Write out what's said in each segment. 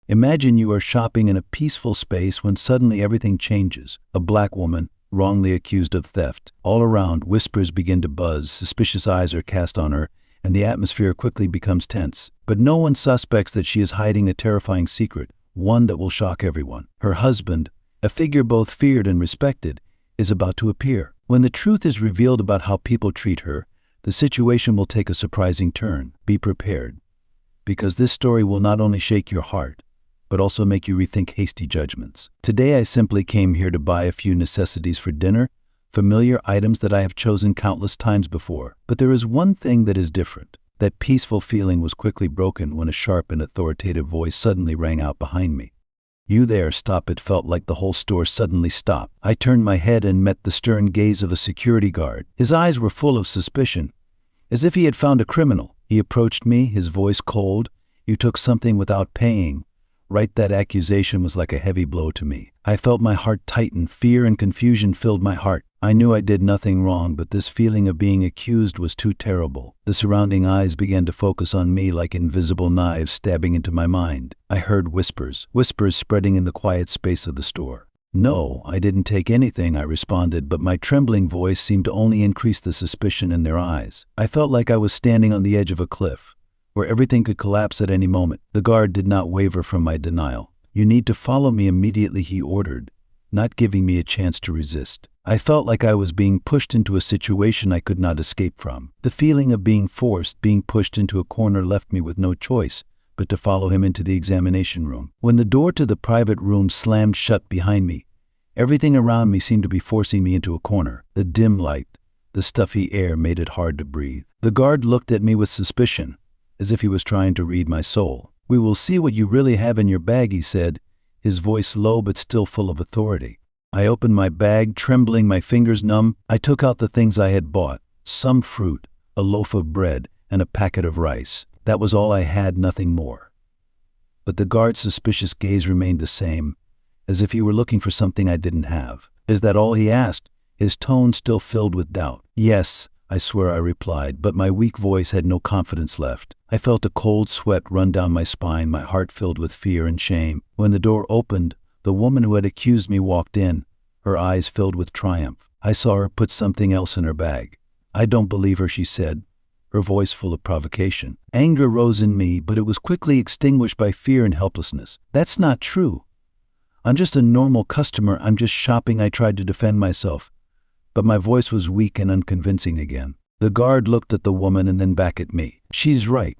Imagine you are shopping in a peaceful space when suddenly everything changes. A black woman, wrongly accused of theft. All around, whispers begin to buzz, suspicious eyes are cast on her, and the atmosphere quickly becomes tense. But no one suspects that she is hiding a terrifying secret, one that will shock everyone. Her husband, a figure both feared and respected, is about to appear. When the truth is revealed about how people treat her, the situation will take a surprising turn. Be prepared, because this story will not only shake your heart, but also make you rethink hasty judgments. Today I simply came here to buy a few necessities for dinner, familiar items that I have chosen countless times before. But there is one thing that is different. That peaceful feeling was quickly broken when a sharp and authoritative voice suddenly rang out behind me. "You there, stop." It felt like the whole store suddenly stopped. I turned my head and met the stern gaze of a security guard. His eyes were full of suspicion, as if he had found a criminal. He approached me, his voice cold. "You took something without paying." Right, that accusation was like a heavy blow to me. I felt my heart tighten. Fear and confusion filled my heart. I knew I did nothing wrong, but this feeling of being accused was too terrible. The surrounding eyes began to focus on me like invisible knives stabbing into my mind. I heard whispers spreading in the quiet space of the store. "No, I didn't take anything," I responded, but my trembling voice seemed to only increase the suspicion in their eyes. I felt like I was standing on the edge of a cliff, where everything could collapse at any moment. The guard did not waver from my denial. "You need to follow me immediately," he ordered, not giving me a chance to resist. I felt like I was being pushed into a situation I could not escape from. The feeling of being forced, being pushed into a corner, left me with no choice but to follow him into the examination room. When the door to the private room slammed shut behind me, everything around me seemed to be forcing me into a corner. The dim light, the stuffy air made it hard to breathe. The guard looked at me with suspicion, as if he was trying to read my soul. "We will see what you really have in your bag," he said, his voice low but still full of authority. I opened my bag, trembling, my fingers numb. I took out the things I had bought: some fruit, a loaf of bread, and a packet of rice. That was all I had, nothing more. But the guard's suspicious gaze remained the same, as if he were looking for something I didn't have. "Is that all?" he asked, his tone still filled with doubt. "Yes, I swear," I replied, but my weak voice had no confidence left. I felt a cold sweat run down my spine, my heart filled with fear and shame. When the door opened, the woman who had accused me walked in, her eyes filled with triumph. I saw her put something else in her bag. "I don't believe her," she said, her voice full of provocation. Anger rose in me, but it was quickly extinguished by fear and helplessness. "That's not true. I'm just a normal customer. I'm just shopping." I tried to defend myself, but my voice was weak and unconvincing again. The guard looked at the woman and then back at me. "She's right.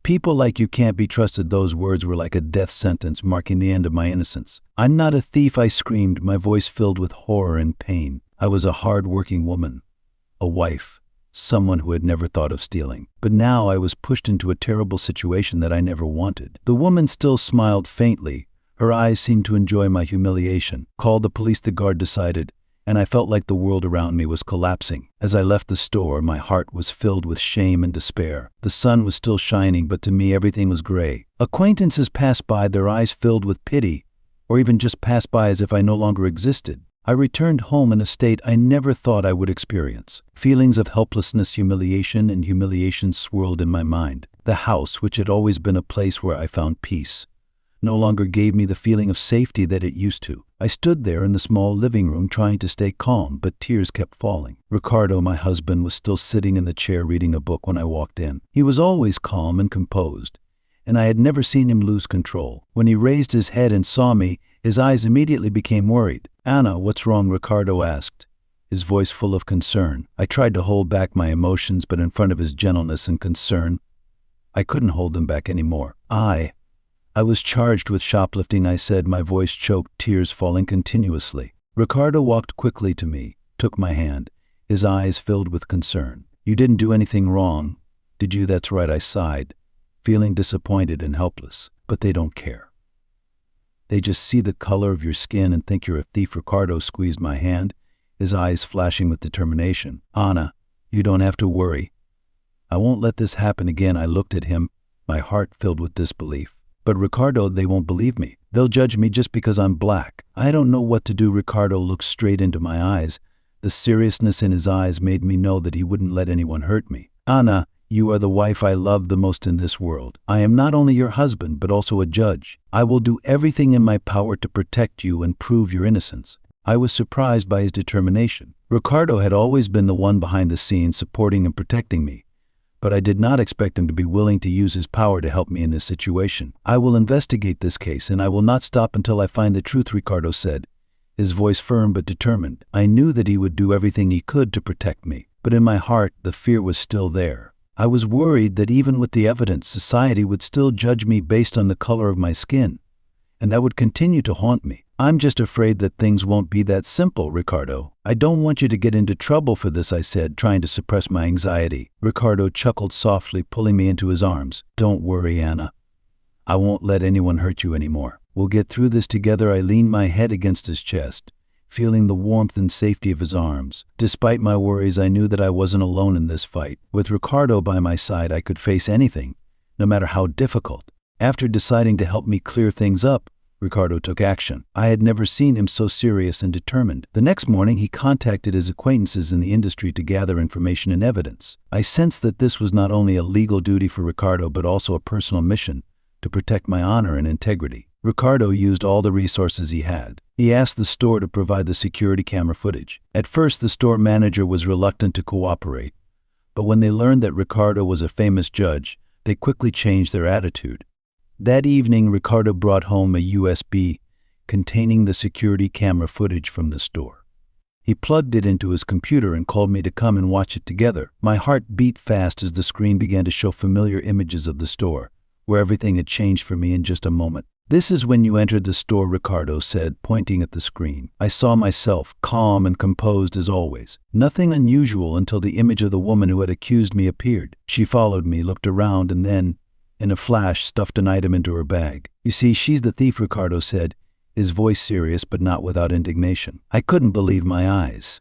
People like you can't be trusted." Those words were like a death sentence, marking the end of my innocence. "I'm not a thief," I screamed, my voice filled with horror and pain. I was a hard-working woman, a wife, someone who had never thought of stealing. But now I was pushed into a terrible situation that I never wanted. The woman still smiled faintly. Her eyes seemed to enjoy my humiliation. "Call the police," the guard decided, and I felt like the world around me was collapsing. As I left the store, my heart was filled with shame and despair. The sun was still shining, but to me everything was gray. Acquaintances passed by, their eyes filled with pity, or even just passed by as if I no longer existed. I returned home in a state I never thought I would experience. Feelings of helplessness, humiliation swirled in my mind. The house, which had always been a place where I found peace, no longer gave me the feeling of safety that it used to. I stood there in the small living room trying to stay calm, but tears kept falling. Ricardo, my husband, was still sitting in the chair reading a book when I walked in. He was always calm and composed, and I had never seen him lose control. When he raised his head and saw me, his eyes immediately became worried. "Anna, what's wrong?" Ricardo asked, his voice full of concern. I tried to hold back my emotions, but in front of his gentleness and concern, I couldn't hold them back anymore. I was charged with shoplifting," I said, my voice choked, tears falling continuously. Ricardo walked quickly to me, took my hand, his eyes filled with concern. "You didn't do anything wrong, did you?" "That's right," I sighed, feeling disappointed and helpless. "But they don't care. They just see the color of your skin and think you're a thief." Ricardo squeezed my hand, his eyes flashing with determination. "Anna, you don't have to worry. I won't let this happen again." I looked at him, my heart filled with disbelief. "But Ricardo, they won't believe me. They'll judge me just because I'm black." "I don't know what to do." Ricardo looked straight into my eyes. The seriousness in his eyes made me know that he wouldn't let anyone hurt me. "Anna, You are the wife I love the most in this world. I am not only your husband, but also a judge. I will do everything in my power to protect you and prove your innocence." I was surprised by his determination. Ricardo had always been the one behind the scenes supporting and protecting me, but I did not expect him to be willing to use his power to help me in this situation. "I will investigate this case, and I will not stop until I find the truth," Ricardo said, his voice firm but determined. I knew that he would do everything he could to protect me, but in my heart, the fear was still there. I was worried that even with the evidence, society would still judge me based on the color of my skin, and that would continue to haunt me. "I'm just afraid that things won't be that simple, Ricardo. I don't want you to get into trouble for this," I said, trying to suppress my anxiety. Ricardo chuckled softly, pulling me into his arms. "Don't worry, Anna. I won't let anyone hurt you anymore. We'll get through this together." I leaned my head against his chest, feeling the warmth and safety of his arms. Despite my worries, I knew that I wasn't alone in this fight. With Ricardo by my side, I could face anything, no matter how difficult. After deciding to help me clear things up, Ricardo took action. I had never seen him so serious and determined. The next morning, he contacted his acquaintances in the industry to gather information and evidence. I sensed that this was not only a legal duty for Ricardo, but also a personal mission to protect my honor and integrity. Ricardo used all the resources he had. He asked the store to provide the security camera footage. At first, the store manager was reluctant to cooperate, but when they learned that Ricardo was a famous judge, they quickly changed their attitude. That evening, Ricardo brought home a USB containing the security camera footage from the store. He plugged it into his computer and called me to come and watch it together. My heart beat fast as the screen began to show familiar images of the store, where everything had changed for me in just a moment. "This is when you entered the store," Ricardo said, pointing at the screen. I saw myself, calm and composed as always. Nothing unusual until the image of the woman who had accused me appeared. She followed me, looked around, and then, in a flash, stuffed an item into her bag. "You see, she's the thief," Ricardo said, his voice serious but not without indignation. I couldn't believe my eyes.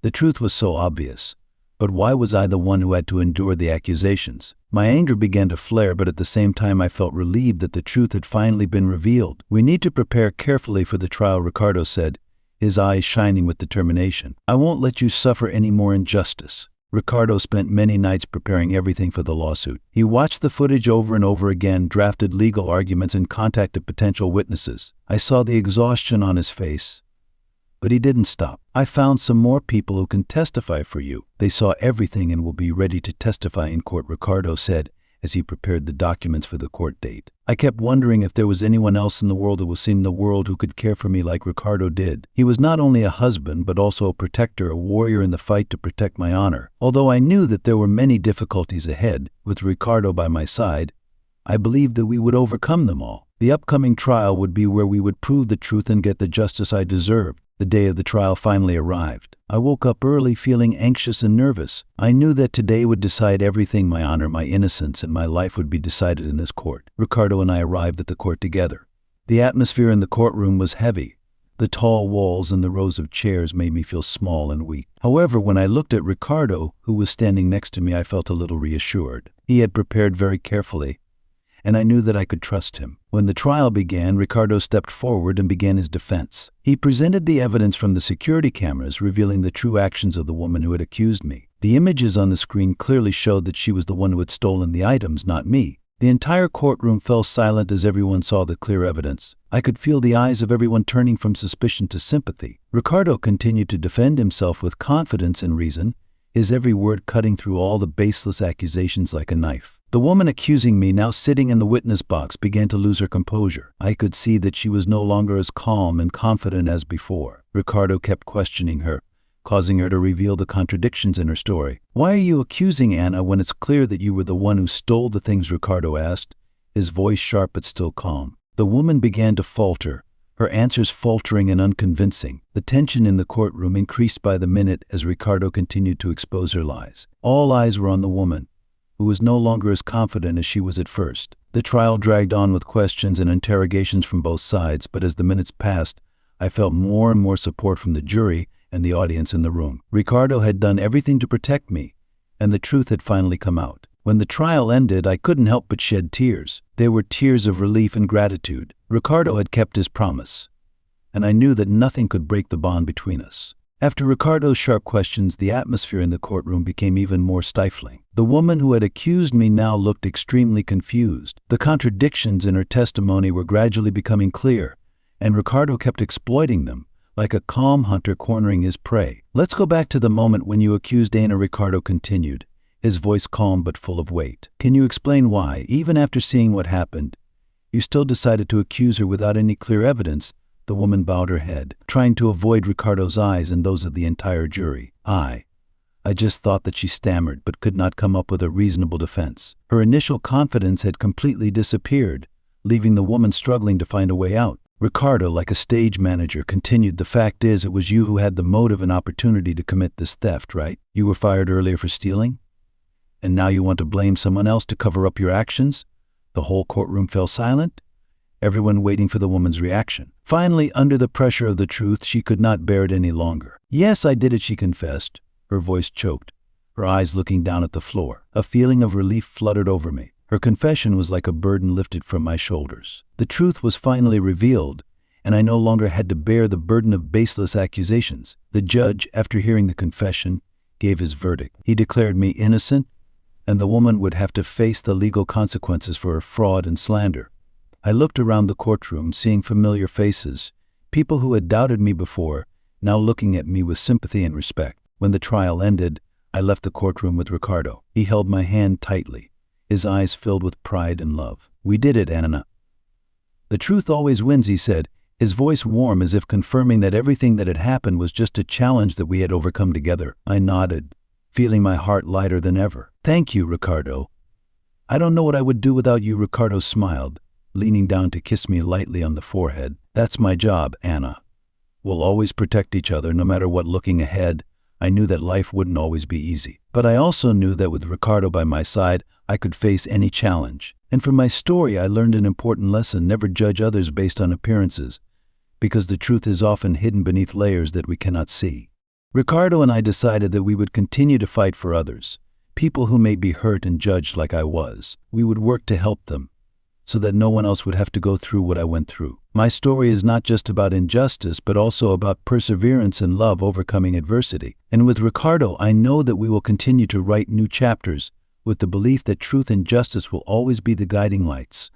The truth was so obvious. But why was I the one who had to endure the accusations? My anger began to flare, but at the same time I felt relieved that the truth had finally been revealed. "We need to prepare carefully for the trial," Ricardo said, his eyes shining with determination. "I won't let you suffer any more injustice." Ricardo spent many nights preparing everything for the lawsuit. He watched the footage over and over again, drafted legal arguments, and contacted potential witnesses. I saw the exhaustion on his face. But he didn't stop. "I found some more people who can testify for you. They saw everything and will be ready to testify in court," Ricardo said as he prepared the documents for the court date. I kept wondering if there was anyone else in the world who could care for me like Ricardo did. He was not only a husband, but also a protector, a warrior in the fight to protect my honor. Although I knew that there were many difficulties ahead, with Ricardo by my side, I believed that we would overcome them all. The upcoming trial would be where we would prove the truth and get the justice I deserved. The day of the trial finally arrived. I woke up early feeling anxious and nervous. I knew that today would decide everything: my honor, my innocence, and my life would be decided in this court. Ricardo and I arrived at the court together. The atmosphere in the courtroom was heavy. The tall walls and the rows of chairs made me feel small and weak. However, when I looked at Ricardo, who was standing next to me, I felt a little reassured. He had prepared very carefully, and I knew that I could trust him. When the trial began, Ricardo stepped forward and began his defense. He presented the evidence from the security cameras, revealing the true actions of the woman who had accused me. The images on the screen clearly showed that she was the one who had stolen the items, not me. The entire courtroom fell silent as everyone saw the clear evidence. I could feel the eyes of everyone turning from suspicion to sympathy. Ricardo continued to defend himself with confidence and reason, his every word cutting through all the baseless accusations like a knife. The woman accusing me, now sitting in the witness box, began to lose her composure. I could see that she was no longer as calm and confident as before. Ricardo kept questioning her, causing her to reveal the contradictions in her story. "Why are you accusing Anna when it's clear that you were the one who stole the things?" Ricardo asked, his voice sharp but still calm. The woman began to falter, her answers faltering and unconvincing. The tension in the courtroom increased by the minute as Ricardo continued to expose her lies. All eyes were on the woman, who was no longer as confident as she was at first. The trial dragged on with questions and interrogations from both sides, but as the minutes passed, I felt more and more support from the jury and the audience in the room. Ricardo had done everything to protect me, and the truth had finally come out. When the trial ended, I couldn't help but shed tears. They were tears of relief and gratitude. Ricardo had kept his promise, and I knew that nothing could break the bond between us. After Ricardo's sharp questions, the atmosphere in the courtroom became even more stifling. The woman who had accused me now looked extremely confused. The contradictions in her testimony were gradually becoming clear, and Ricardo kept exploiting them, like a calm hunter cornering his prey. "Let's go back to the moment when you accused Ana," Ricardo continued, his voice calm but full of weight. "Can you explain why, even after seeing what happened, you still decided to accuse her without any clear evidence?" The woman bowed her head, trying to avoid Ricardo's eyes and those of the entire jury. I just thought that," she stammered, but could not come up with a reasonable defense. Her initial confidence had completely disappeared, leaving the woman struggling to find a way out. Ricardo, like a stage manager, continued, "The fact is, it was you who had the motive and opportunity to commit this theft, right? You were fired earlier for stealing? And now you want to blame someone else to cover up your actions?" The whole courtroom fell silent, everyone waiting for the woman's reaction. Finally, under the pressure of the truth, she could not bear it any longer. "Yes, I did it," she confessed, her voice choked, her eyes looking down at the floor. A feeling of relief flooded over me. Her confession was like a burden lifted from my shoulders. The truth was finally revealed, and I no longer had to bear the burden of baseless accusations. The judge, after hearing the confession, gave his verdict. He declared me innocent, and the woman would have to face the legal consequences for her fraud and slander. I looked around the courtroom, seeing familiar faces, people who had doubted me before, now looking at me with sympathy and respect. When the trial ended, I left the courtroom with Ricardo. He held my hand tightly, his eyes filled with pride and love. "We did it, Ana. The truth always wins," he said, his voice warm as if confirming that everything that had happened was just a challenge that we had overcome together. I nodded, feeling my heart lighter than ever. "Thank you, Ricardo. I don't know what I would do without you." Ricardo smiled, leaning down to kiss me lightly on the forehead. "That's my job, Ana. We'll always protect each other, no matter what." Looking ahead, I knew that life wouldn't always be easy. But I also knew that with Ricardo by my side, I could face any challenge. And from my story, I learned an important lesson: never judge others based on appearances, because the truth is often hidden beneath layers that we cannot see. Ricardo and I decided that we would continue to fight for others, people who may be hurt and judged like I was. We would work to help them, so that no one else would have to go through what I went through. My story is not just about injustice, but also about perseverance and love overcoming adversity. And with Ricardo, I know that we will continue to write new chapters with the belief that truth and justice will always be the guiding lights.